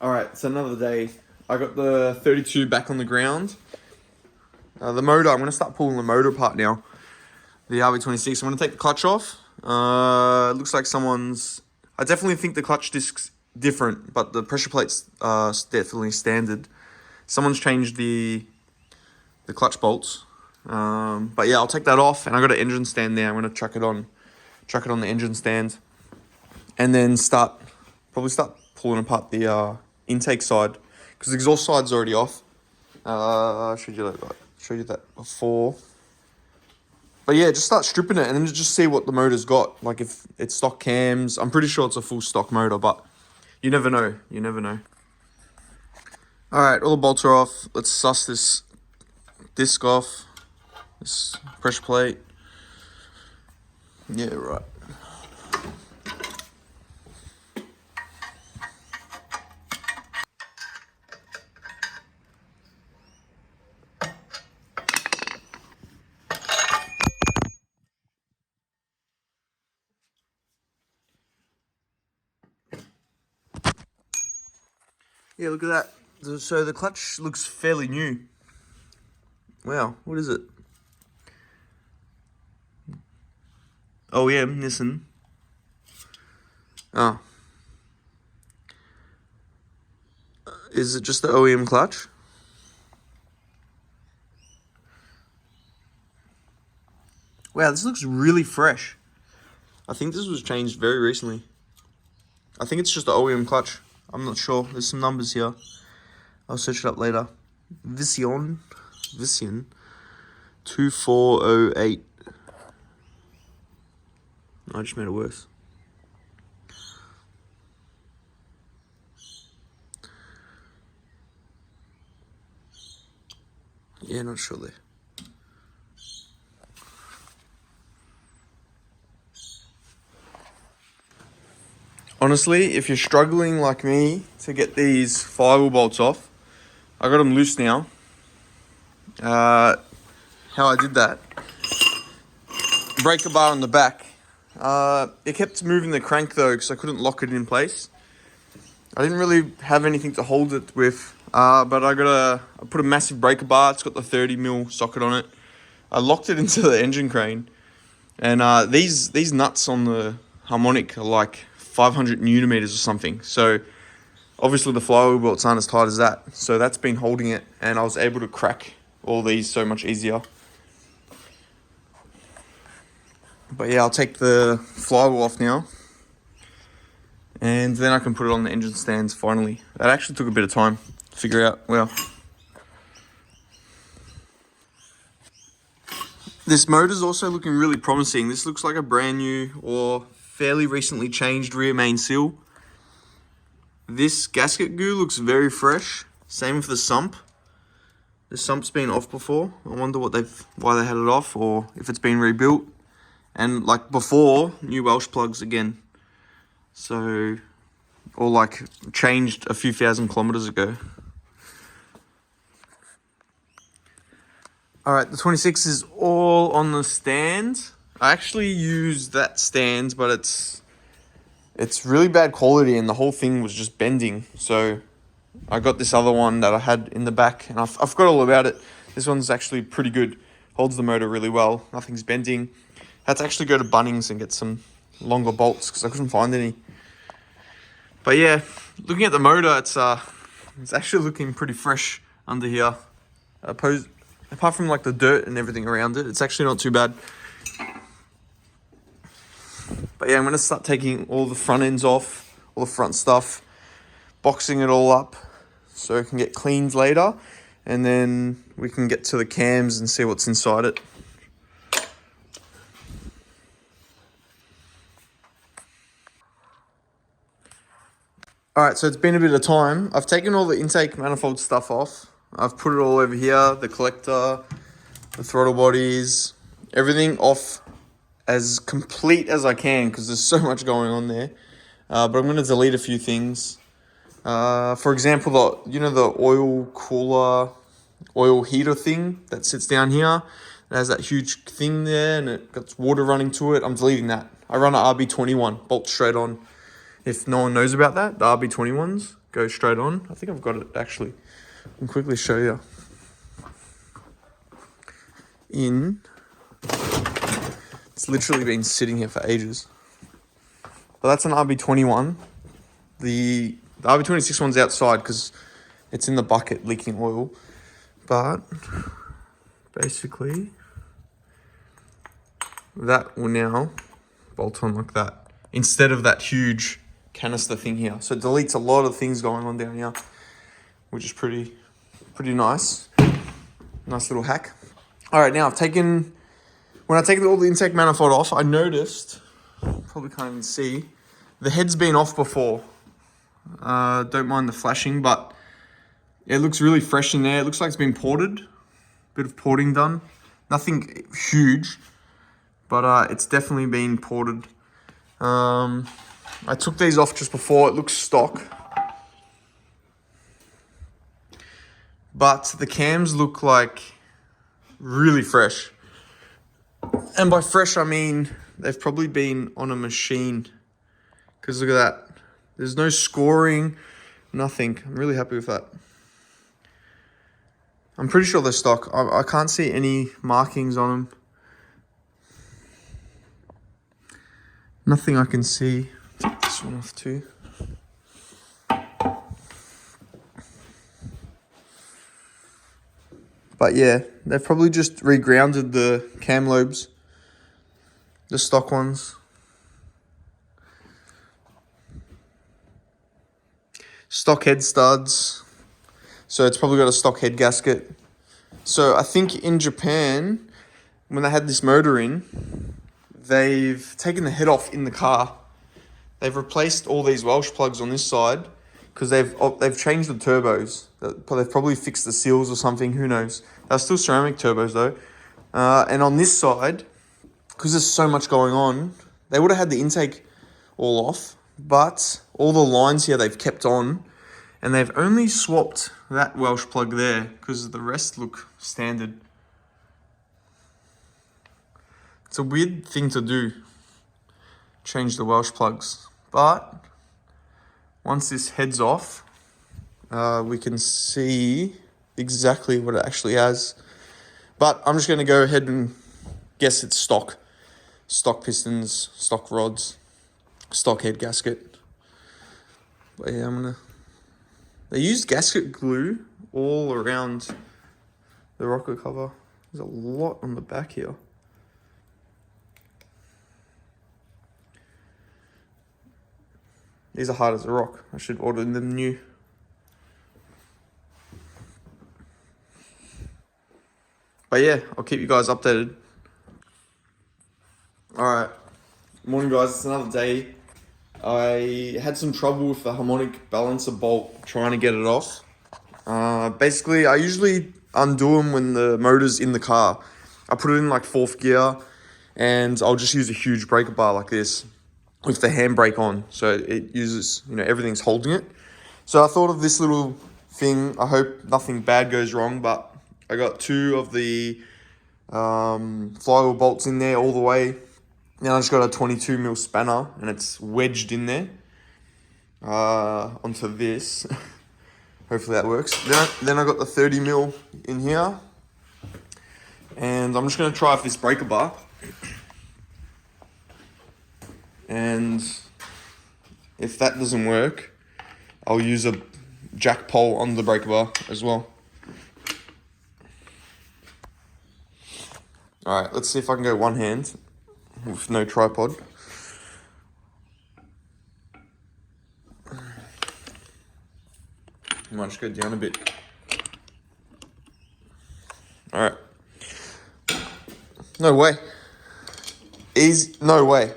Alright, it's another day. I got the 32 back on the ground. The motor, I'm going to start pulling the motor apart now. The RB26, I'm going to take the clutch off. It looks like someone's... I definitely think the clutch disc's different, but the pressure plate's definitely standard. Someone's changed the clutch bolts. But yeah, I'll take that off, and I got an engine stand there. I'm going to chuck it on the engine stand. And then probably start pulling apart the intake side, because the exhaust side's already off. I showed you that before. But yeah, just start stripping it and then just see what the motor's got. Like if it's stock cams, I'm pretty sure it's a full stock motor, but you never know. You never know. All right, all the bolts are off. Let's suss this disc off. This pressure plate. Yeah, right. Yeah, look at that. So the clutch looks fairly new. Wow, what is it? OEM, Nissan. Oh. Is it just the OEM clutch? Wow, this looks really fresh. I think this was changed very recently. I think it's just the OEM clutch. I'm not sure. There's some numbers here. I'll search it up later. Vision 2408. I just made it worse. Yeah, not sure there. Honestly, if you're struggling like me to get these firewall bolts off, I got them loose now. How I did that. Breaker bar on the back. It kept moving the crank though, because I couldn't lock it in place. I didn't really have anything to hold it with, but I put a massive breaker bar. It's got the 30mm socket on it. I locked it into the engine crane, and these nuts on the harmonic are like 500 Nm or something. So obviously the flywheel bolts aren't as tight as that. So that's been holding it, and I was able to crack all these so much easier. But yeah, I'll take the flywheel off now, and then I can put it on the engine stands finally. That actually took a bit of time to figure out. Well, this motor's also looking really promising. This looks like a brand new or fairly recently changed rear main seal. This gasket goo looks very fresh. Same with the sump. The sump's been off before. I wonder why they had it off, or if it's been rebuilt. And like before, new Welsh plugs again. So, or like changed a few thousand kilometers ago. All right, the 26 is all on the stand. I actually use that stand, but it's really bad quality, and the whole thing was just bending. So I got this other one that I had in the back, and I forgot all about it. This one's actually pretty good. Holds the motor really well. Nothing's bending. Had to actually go to Bunnings and get some longer bolts because I couldn't find any. But yeah, looking at the motor, it's actually looking pretty fresh under here. Apart from like the dirt and everything around it, it's actually not too bad. But yeah, I'm going to start taking all the front ends off, all the front stuff, boxing it all up so it can get cleaned later, and then we can get to the cams and see what's inside it. Alright, so it's been a bit of time. I've taken all the intake manifold stuff off. I've put it all over here, the collector, the throttle bodies, everything off as complete as I can because there's so much going on there. But I'm going to delete a few things. For example, the oil cooler, oil heater thing that sits down here. It has that huge thing there and it got water running to it. I'm deleting that. I run an RB21, bolt straight on. If no one knows about that, the RB21s. go straight on. I think I've got it actually. I'll quickly show you. It's literally been sitting here for ages. But that's an RB21. The RB26 one's outside because it's in the bucket leaking oil. But basically, that will now bolt on like that instead of that huge canister thing here. So it deletes a lot of things going on down here, which is pretty nice. Nice little hack. All right, now when I take all the intake manifold off, I noticed, probably can't even see, the head's been off before. Don't mind the flashing, but it looks really fresh in there. It looks like it's been ported. Bit of porting done. Nothing huge, but it's definitely been ported. I took these off just before. It looks stock. But the cams look like really fresh. And by fresh, I mean they've probably been on a machine. Because look at that. There's no scoring, nothing. I'm really happy with that. I'm pretty sure they're stock. I can't see any markings on them. Nothing I can see. Take this one off too. But yeah, they've probably just regrounded the cam lobes. The stock ones. Stock head studs. So it's probably got a stock head gasket. So I think in Japan, when they had this motor in, they've taken the head off in the car. They've replaced all these Welsh plugs on this side because they've changed the turbos. They've probably fixed the seals or something, who knows. They're still ceramic turbos though. And on this side, because there's so much going on, they would have had the intake all off, but all the lines here they've kept on, and they've only swapped that Welsh plug there because the rest look standard. It's a weird thing to do, change the Welsh plugs, but once this heads off, we can see exactly what it actually has. But I'm just going to go ahead and guess it's stock. Stock pistons, stock rods, stock head gasket. But yeah, they used gasket glue all around the rocker cover. There's a lot on the back here. These are hard as a rock. I should order them new. But yeah, I'll keep you guys updated. Alright, morning guys, it's another day. I had some trouble with the harmonic balancer bolt trying to get it off. Basically, I usually undo them when the motor's in the car. I put it in like 4th gear and I'll just use a huge breaker bar like this with the handbrake on. So it uses, everything's holding it. So I thought of this little thing. I hope nothing bad goes wrong, but I got 2 of the flywheel bolts in there all the way. Now I just got a 22mm spanner and it's wedged in there onto this. Hopefully that works. Then I got the 30mm in here. And I'm just going to try off this breaker bar. And if that doesn't work, I'll use a jack pole on the breaker bar as well. Alright, let's see if I can go one hand with no tripod. I might just go down a bit. Alright. No way. Easy. No way.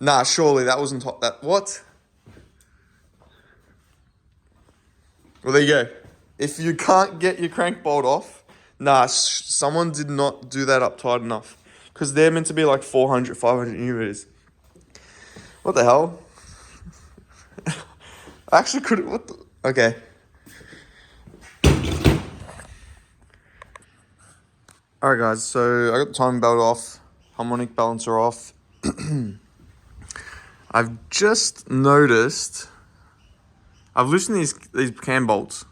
Nah, surely that wasn't top. What? Well, there you go. If you can't get your crank bolt off, nah, someone did not do that up tight enough. Because they're meant to be like 400, 500 newmeters. What the hell? I actually couldn't. What the? Okay. Alright, guys. So I got the timing belt off, harmonic balancer off. I've just noticed I've loosened these cam bolts.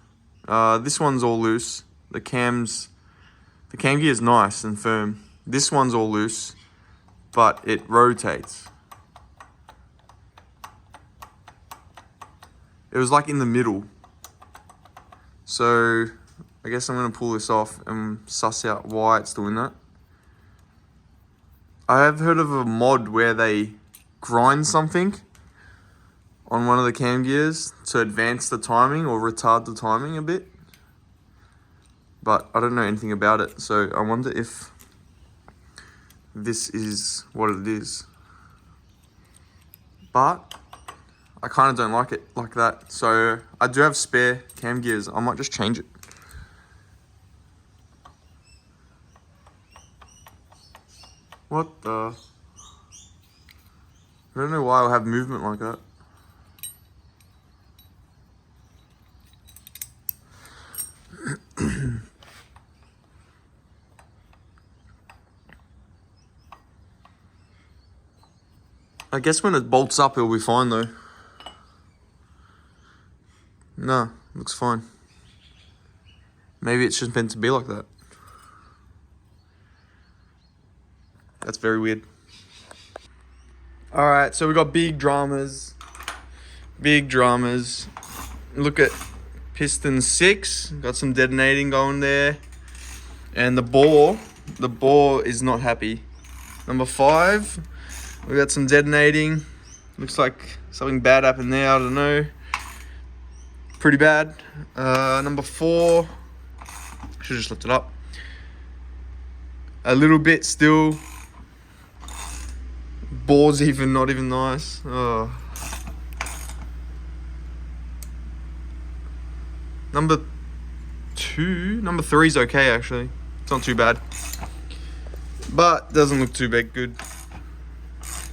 This one's all loose. The cam gear is nice and firm. This one's all loose, but it rotates. It was like in the middle. So I guess I'm gonna pull this off and suss out why it's doing that. I have heard of a mod where they grind something on one of the cam gears to advance the timing or retard the timing a bit. But I don't know anything about it, so I wonder if this is what it is. But I kind of don't like it like that. So I do have spare cam gears. I might just change it. What the? I don't know why I'll have movement like that. I guess when it bolts up, it'll be fine though. No, looks fine. Maybe it's just meant to be like that. That's very weird. Alright, so we got big dramas. Big dramas. Look at piston 6. Got some detonating going there. And the bore is not happy. Number 5, we got some detonating. Looks like something bad happened there, I don't know. Pretty bad. Number 4, should just lift it up. A little bit still. Bore's not even nice. Oh. Number 3's okay actually. It's not too bad. But doesn't look too bad good.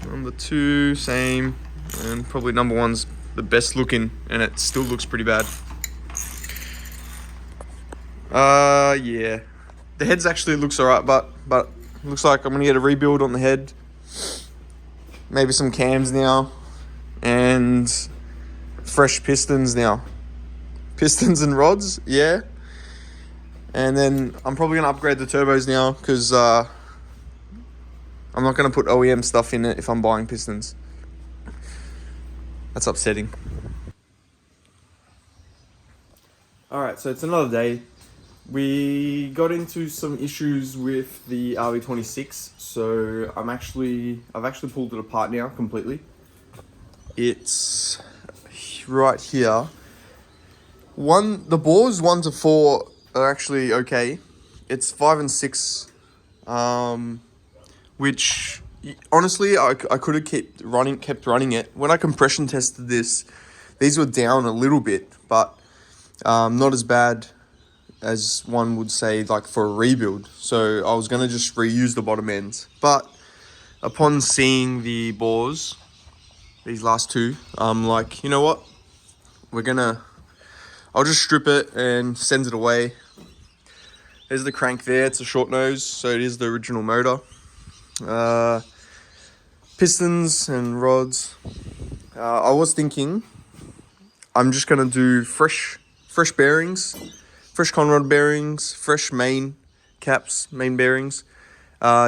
Number 2, same. And probably number 1's the best looking, and it still looks pretty bad. Yeah. The head's actually looks alright, but looks like I'm gonna get a rebuild on the head. Maybe some cams now. And fresh pistons now. Pistons and rods, yeah. And then I'm probably gonna upgrade the turbos now, because I'm not gonna put OEM stuff in it if I'm buying pistons. That's upsetting. Alright, so it's another day. We got into some issues with the RB26, so I've actually pulled it apart now completely. It's right here. The bores 1 to 4 are actually okay. It's 5 and 6, which honestly I could have kept running it. When I compression tested this, these were down a little bit, but not as bad as one would say like for a rebuild. So I was gonna just reuse the bottom ends, but upon seeing the bores, these last 2, I'm like, you know what, I'll just strip it and send it away. There's the crank there. It's a short nose, so it is the original motor. Pistons and rods. I was thinking I'm just gonna do fresh bearings, fresh conrod bearings, fresh main caps, main bearings.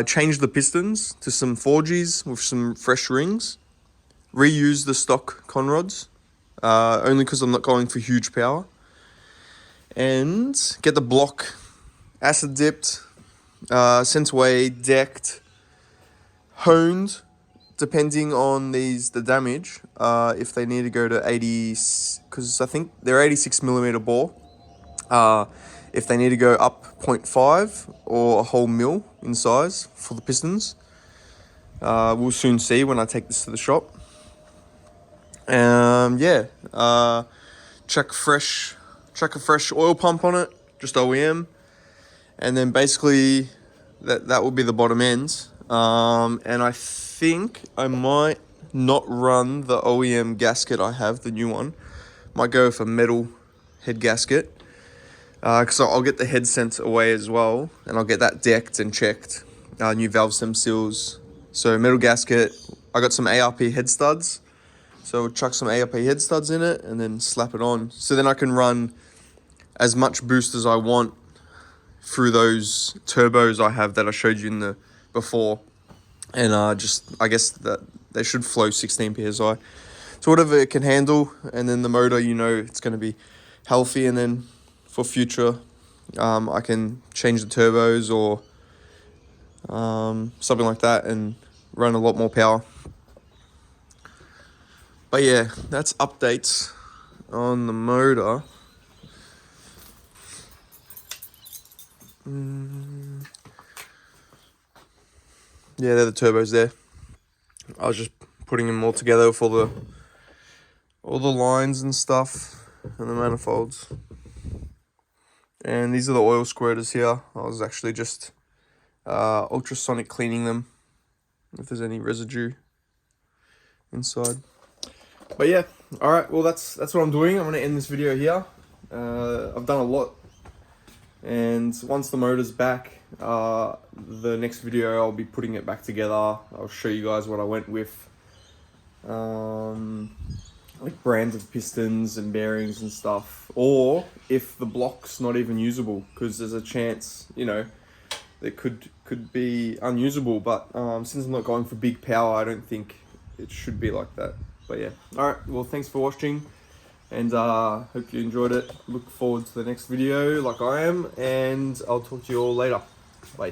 Change the pistons to some 4Gs with some fresh rings. Reuse the stock conrods, only because I'm not going for huge power. And get the block acid dipped, sent away, decked, honed, depending on the damage. If they need to go to 80, because I think they're 86mm bore. If they need to go up 0.5 or a whole mil in size for the pistons, we'll soon see when I take this to the shop. Yeah, chuck a fresh oil pump on it, just OEM, and then basically that will be the bottom ends. And I think I might not run the OEM gasket I have, the new one. Might go with a metal head gasket, because I'll get the head sent away as well, and I'll get that decked and checked. New valve stem seals. So metal gasket. I got some ARP head studs. So chuck some ARP head studs in it and then slap it on. So then I can run as much boost as I want through those turbos I have that I showed you in the before. And I guess that they should flow 16 PSI. So whatever it can handle, and then the motor, you know, it's going to be healthy. And then for future, I can change the turbos or something like that and run a lot more power. But yeah, that's updates on the motor. Yeah, they're the turbos there. I was just putting them all together with all the lines and stuff and the manifolds. And these are the oil squirters here. I was actually just ultrasonic cleaning them if there's any residue inside. But yeah, all right. Well, that's what I'm doing. I'm gonna end this video here. I've done a lot, and once the motor's back, the next video I'll be putting it back together. I'll show you guys what I went with, like brands of pistons and bearings and stuff, or if the block's not even usable, because there's a chance, you know, it could be unusable. But since I'm not going for big power, I don't think it should be like that. But yeah, all right. Well, thanks for watching, and hope you enjoyed it. Look forward to the next video like I am, and I'll talk to you all later. Bye.